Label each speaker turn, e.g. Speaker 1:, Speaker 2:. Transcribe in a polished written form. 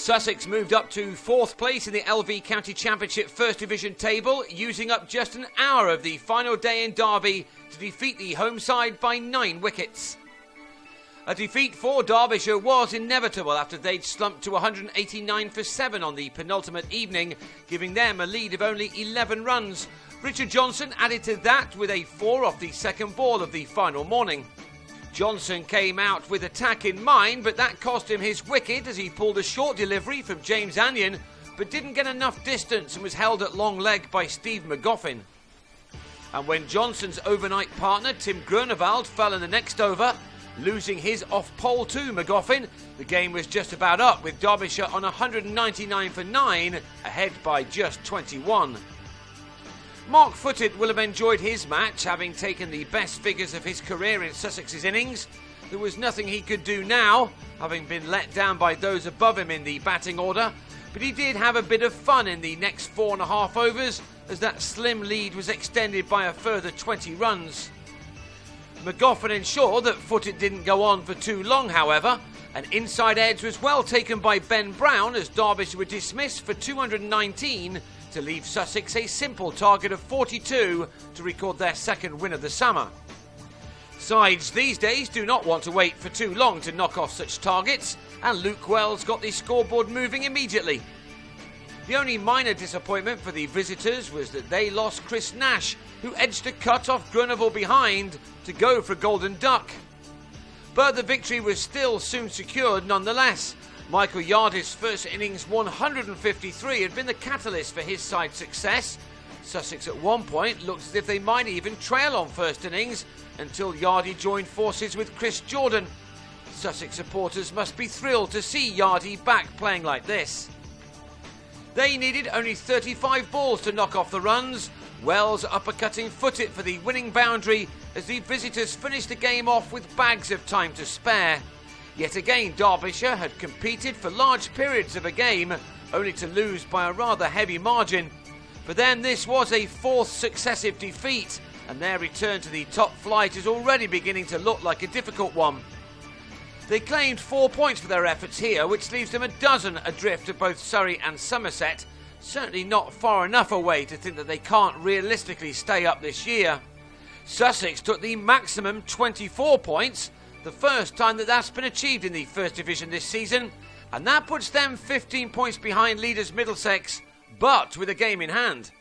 Speaker 1: Sussex moved up to 4th place in the LV County Championship First Division table, using up just an hour of the final day in Derby to defeat the home side by 9 wickets. A defeat for Derbyshire was inevitable after they'd slumped to 189 for 7 on the penultimate evening, giving them a lead of only 11 runs. Richard Johnson added to that with a 4 off the second ball of the final morning. Johnson came out with attack in mind, but that cost him his wicket as he pulled a short delivery from James Anyon, but didn't get enough distance and was held at long leg by Steve Magoffin. And when Johnson's overnight partner Tim Grunewald fell in the next over, losing his off-pole to Magoffin, the game was just about up, with Derbyshire on 199 for 9, ahead by just 21. Mark Footed will have enjoyed his match, having taken the best figures of his career in Sussex's innings. There was nothing he could do now, having been let down by those above him in the batting order, but he did have a bit of fun in the next 4.5 overs, as that slim lead was extended by a further 20 runs. Magoffin ensured that Footed didn't go on for too long, however. An inside edge was well taken by Ben Brown as Derbyshire were dismissed for 219 to leave Sussex a simple target of 42 to record their second win of the summer. Sides these days do not want to wait for too long to knock off such targets, and Luke Wells got the scoreboard moving immediately. The only minor disappointment for the visitors was that they lost Chris Nash, who edged a cut off Grunewald behind to go for a golden duck. But the victory was still soon secured nonetheless. Michael Yardy's first innings 153 had been the catalyst for his side's success. Sussex at one point looked as if they might even trail on first innings until Yardy joined forces with Chris Jordan. Sussex supporters must be thrilled to see Yardy back playing like this. They needed only 35 balls to knock off the runs. Wells uppercutting Footed for the winning boundary as the visitors finished the game off with bags of time to spare. Yet again, Derbyshire had competed for large periods of a game, only to lose by a rather heavy margin. For them, this was a 4th successive defeat, and their return to the top flight is already beginning to look like a difficult one. They claimed 4 points for their efforts here, which leaves them a dozen adrift of both Surrey and Somerset, certainly not far enough away to think that they can't realistically stay up this year. Sussex took the maximum 24 points, the first time that that's been achieved in the First Division this season, and that puts them 15 points behind leaders Middlesex, but with a game in hand.